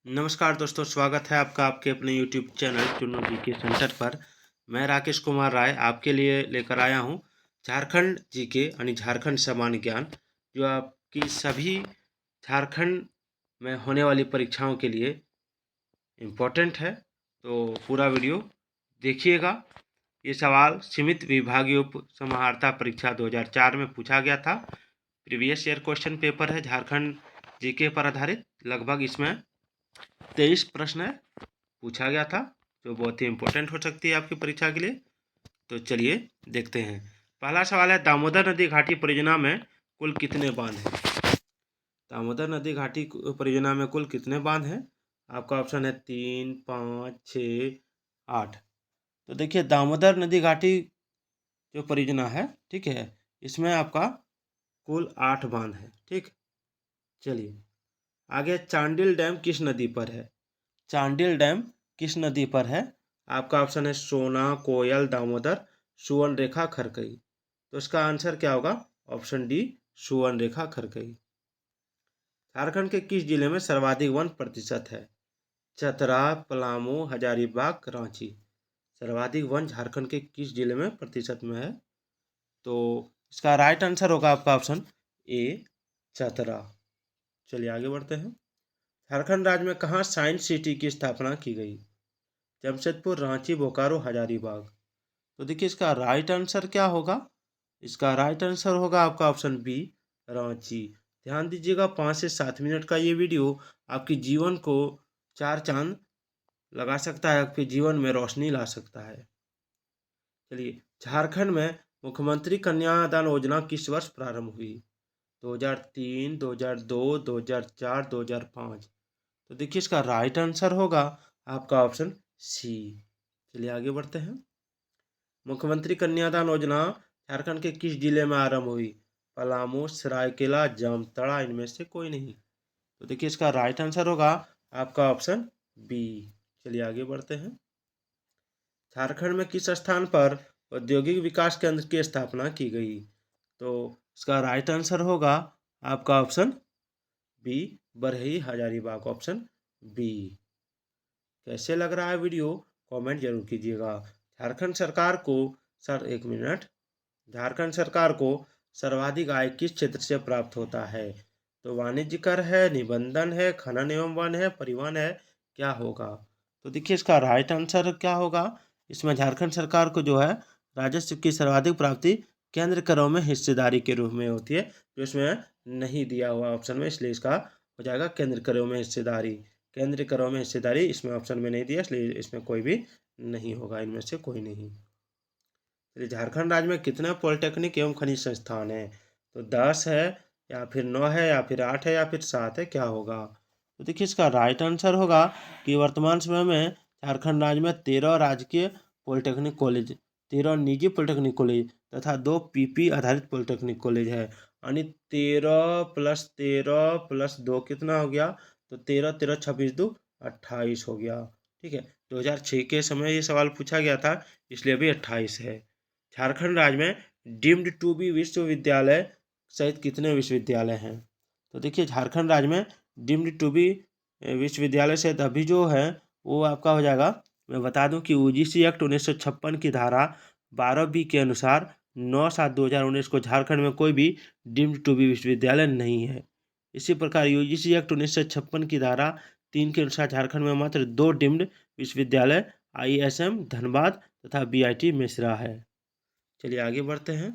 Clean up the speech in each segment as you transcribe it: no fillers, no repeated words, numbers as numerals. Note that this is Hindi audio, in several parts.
नमस्कार दोस्तों, स्वागत है आपका आपके अपने YouTube channel Chunnu GK centre पर। मैं राकेश कुमार राय आपके लिए लेकर आया हूँ झारखंड जीके यानी झारखंड सामान्य ज्ञान, जो आपकी सभी झारखंड में होने वाली परीक्षाओं के लिए इम्पोर्टेंट है। तो पूरा वीडियो देखिएगा। ये सवाल सीमित विभागीय उप समाहर्ता परीक्षा 2004 में पूछा गया था। प्रीवियस ईयर क्वेश्चन पेपर है झारखंड जीके पर आधारित। लगभग इसमें 23 प्रश्न पूछा गया था, जो बहुत ही इम्पोर्टेंट हो सकती है आपकी परीक्षा के लिए। तो चलिए देखते हैं। पहला सवाल है, दामोदर नदी घाटी परियोजना में कुल कितने बांध हैं? दामोदर नदी घाटी परियोजना में कुल कितने बांध हैं? आपका ऑप्शन है 3, 5, 6, 8। तो देखिए, दामोदर नदी घाटी जो परियोजना है, ठीक है, इसमें आपका कुल 8 बांध है। ठीक, चलिए आगे। चांडिल डैम किस नदी पर है? चांडिल डैम किस नदी पर है? आपका ऑप्शन है सोना, कोयल, दामोदर, सुवर्णरेखा, खरकई। तो इसका आंसर क्या होगा? Option D, Subarnarekha, Kharkai. झारखंड के किस जिले में सर्वाधिक वन प्रतिशत है? चतरा, पलामू, हजारीबाग, रांची। सर्वाधिक वन झारखंड के किस जिले में प्रतिशत में है? तो इसका राइट आंसर होगा आपका ऑप्शन ए, चतरा। चलिए आगे बढ़ते हैं। झारखंड राज्य में कहाँ साइंस सिटी की स्थापना की गई? जमशेदपुर, रांची, बोकारो, हजारीबाग। तो देखिए, इसका राइट आंसर क्या होगा? इसका राइट आंसर होगा आपका ऑप्शन बी, रांची। ध्यान दीजिएगा, 5 से 7 मिनट का ये वीडियो आपके जीवन को 4 चांद लगा सकता है, आपके जीवन में रोशनी ला सकता है। चलिए, झारखंड में मुख्यमंत्री कन्यादान योजना किस वर्ष प्रारंभ हुई? 2003, 2002, 2004, 2005। तो देखिए, इसका राइट आंसर होगा आपका ऑप्शन सी। चलिए आगे बढ़ते हैं। मुख्यमंत्री कन्यादान योजना झारखंड के किस जिले में आरंभ हुई? पलामू, सरायकेला, जामताड़ा, इनमें से कोई नहीं। तो देखिए, इसका राइट आंसर होगा आपका ऑप्शन बी। चलिए आगे बढ़ते हैं। झारखंड में किस स्थान पर औद्योगिक विकास केंद्र की स्थापना की गई? तो इसका राइट आंसर होगा आपका option B, Barhi, Hazaribagh, option B. कैसे लग रहा है वीडियो? कमेंट जरूर कीजिएगा। झारखंड सरकार को एक मिनट। झारखंड सरकार को सर्वाधिक आय किस क्षेत्र से प्राप्त होता है? तो वाणिज्य कर है, निबंधन है, खनन एवं वन है, परिवहन है, क्या होगा? तो देखिए, इसका राइट आंसर क्या होगा? इसमें झारखंड सरकार को जो है राजस्व की सर्वाधिक प्राप्ति केंद्र करों में हिस्सेदारी के रूप में होती है, जो इसमें नहीं दिया हुआ ऑप्शन में, इसलिए इसका हो जाएगा केंद्र करों में हिस्सेदारी। केंद्र करों में हिस्सेदारी इसमें ऑप्शन में नहीं दिया, इसलिए इसमें कोई भी नहीं होगा, इनमें से कोई नहीं। झारखंड राज्य में कितने पॉलिटेक्निक एवं खनिज संस्थान हैं? तो 10 है, या फिर 9 है, या फिर 8 है, या फिर 7 है, क्या होगा? तो देखिए, इसका राइट आंसर होगा कि वर्तमान समय में झारखंड राज्य में 13 राजकीय पॉलिटेक्निक कॉलेज, 13 निजी पॉलिटेक्निक कॉलेज तथा 2 पीपी आधारित पॉलिटेक्निक कॉलेज है। यानी 13 + 13 + 2 कितना हो गया? तो 13, 13, 26, 2, 28 हो गया। ठीक है, 2006 के समय ये सवाल पूछा गया था, इसलिए अभी 28 है। झारखंड राज्य में डीम्ड टू बी विश्वविद्यालय सहित कितने विश्वविद्यालय हैं? तो देखिए, झारखंड राज्य में डीम्ड टू बी विश्वविद्यालय सहित अभी जो है वो आपका हो जाएगा। मैं बता दूं कि यूजीसी एक्ट 1956 की धारा 12B के अनुसार 9/7/2019 को झारखंड में कोई भी डीम्ड टू बी विश्वविद्यालय नहीं है। इसी प्रकार यूजीसी एक्ट 1956 की धारा 3 के अनुसार झारखंड में मात्र 2 डीम्ड विश्वविद्यालय ISM धनबाद तथा BIT मिश्रा है। चलिए आगे बढ़ते हैं।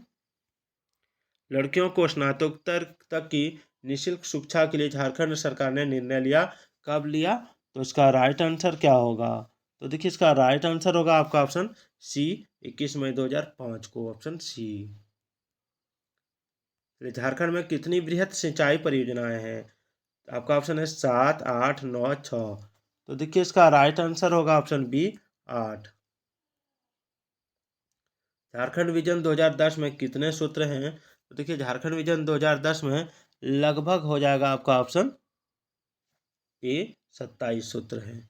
लड़कियों को स्नातकोत्तर तक की निःशुल्क शिक्षा के लिए झारखंड सरकार ने निर्णय लिया। कब लिया? तो इसका राइट आंसर क्या होगा? तो देखिए, इसका राइट आंसर होगा आपका ऑप्शन सी, 21 मई 2005 को, ऑप्शन सी। झारखंड में कितनी बृहत सिंचाई परियोजनाएं हैं? आपका ऑप्शन है 7, 8, 9, 6। तो देखिए, इसका राइट आंसर होगा ऑप्शन बी, 8। झारखंड विजन 2010 में कितने सूत्र हैं? तो देखिए, झारखंड विजन 2010 में लगभग हो जाएगा आपका ऑप्शन ए, 27 सूत्र हैं।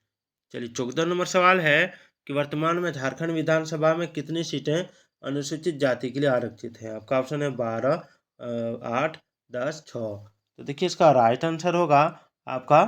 चलिए 14 नंबर सवाल है कि वर्तमान में झारखंड विधानसभा में कितनी सीटें अनुसूचित जाति के लिए आरक्षित हैं? आपका ऑप्शन है 12, 8, 10, 6। तो देखिए, इसका राइट आंसर होगा आपका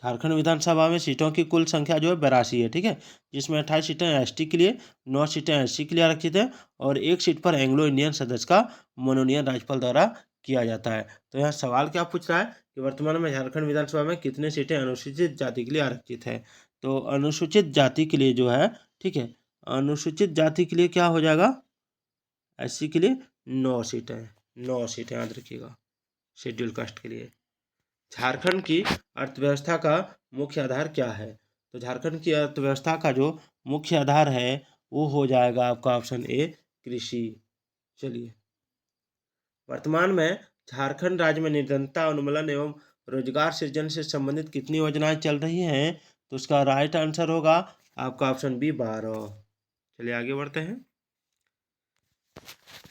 झारखंड विधानसभा में सीटों की कुल संख्या जो है 82 है, ठीक है, जिसमें 28 सीटें एसटी के लिए, 9 सीटें एससी के लिए आरक्षित है और 1 सीट पर एंग्लो इंडियन सदस्य का मनोनयन राज्यपाल द्वारा किया जाता है। तो यहाँ सवाल क्या पूछ रहा है कि वर्तमान में झारखंड विधानसभा में कितने सीटें अनुसूचित जाति के लिए आरक्षित है। तो अनुसूचित जाति के लिए जो है, ठीक है, अनुसूचित जाति के लिए क्या हो जाएगा, एससी के लिए 9 सीटें, 9 सीटें याद रखिएगा शेड्यूल कास्ट के लिए। झारखंड की अर्थव्यवस्था का मुख्य आधार क्या है। तो झारखंड की अर्थव्यवस्था का जो मुख्य आधार है वो हो जाएगा आपका ऑप्शन ए, कृषि। चलिए, वर्तमान में झारखंड राज्य में निर्धनता उन्मूलन एवं रोजगार सृजन से संबंधित कितनी योजनाएं चल रही हैं। तो उसका राइट आंसर होगा आपका ऑप्शन बी, 12। चलिए आगे बढ़ते हैं।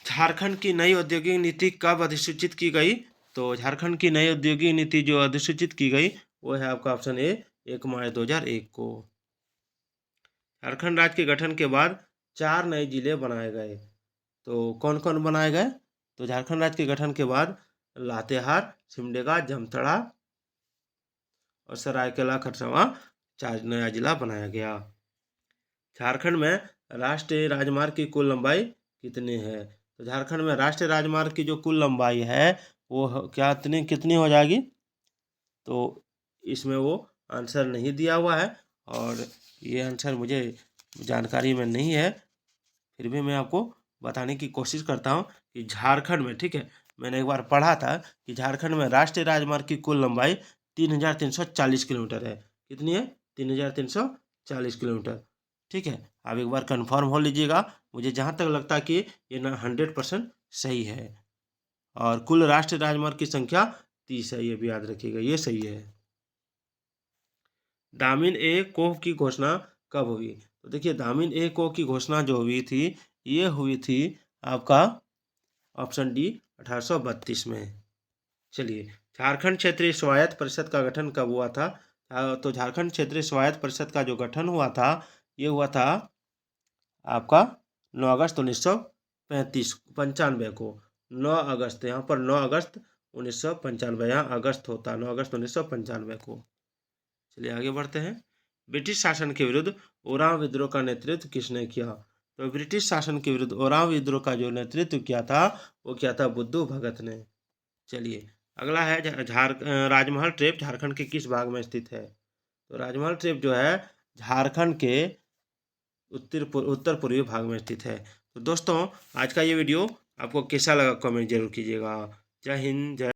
झारखंड की नई औद्योगिक नीति कब अधिसूचित की गई। तो झारखंड की नई औद्योगिक नीति जो अधिसूचित की गई वो है आपका ऑप्शन ए, 1 मार्च 2001 को। झारखंड राज्य के गठन के बाद 4 नए जिले बनाए गए। तो कौन कौन बनाए गए। तो झारखंड राज्य के गठन के बाद लातेहार, सिमडेगा, जामताड़ा और सरायकेला खरसावां 4 नया जिला बनाया गया। झारखंड में राष्ट्रीय राजमार्ग की कुल लंबाई कितनी है। तो झारखंड में राष्ट्रीय राजमार्ग की जो कुल लंबाई है वो कितनी हो जाएगी। तो इसमें वो आंसर नहीं दिया हुआ है और ये आंसर मुझे जानकारी में नहीं है, फिर भी मैं आपको बताने की कोशिश करता हूँ कि झारखंड में, ठीक है, मैंने एक बार पढ़ा था कि झारखंड में राष्ट्रीय राजमार्ग की कुल लंबाई 3340 किलोमीटर है। कितनी है, 3340 किलोमीटर, ठीक है। आप एक बार कंफर्म हो लीजिएगा, मुझे जहाँ तक लगता है कि ये ना 100% सही है। और कुल राष्ट्रीय राजमार्ग की संख्या 30 है, ये भी याद रखिएगा, ये सही है। दामिन ए कोह की घोषणा कब हुई। तो देखिए, दामिन ए कोह की घोषणा जो हुई थी ये हुई थी आपका ऑप्शन डी 1832 में। चलिए, झारखंड क्षेत्रीय स्वायत्त परिषद का गठन कब हुआ था। तो झारखंड क्षेत्रीय स्वायत्त परिषद का जो गठन हुआ था ये हुआ था आपका 9 अगस्त 1995 को। 9 अगस्त, यहाँ पर 9 अगस्त 1995, यहाँ अगस्त होता, 9 अगस्त 1995 को। चलिए आगे बढ़ते हैं। ब्रिटिश शासन के विरुद्ध ओराव विद्रोह का नेतृत्व किसने किया। तो ब्रिटिश शासन के विरुद्ध ओराव विद्रोह का जो नेतृत्व किया था वो किया था बुद्धू भगत ने। चलिए अगला है राजमहल ट्रेप झारखंड के किस भाग में स्थित है। तो राजमहल ट्रेप जो है झारखंड के उत्तर पूर्वी भाग में स्थित है। तो दोस्तों, आज का ये वीडियो आपको कैसा लगा कमेंट जरूर कीजिएगा। जय हिंद, जय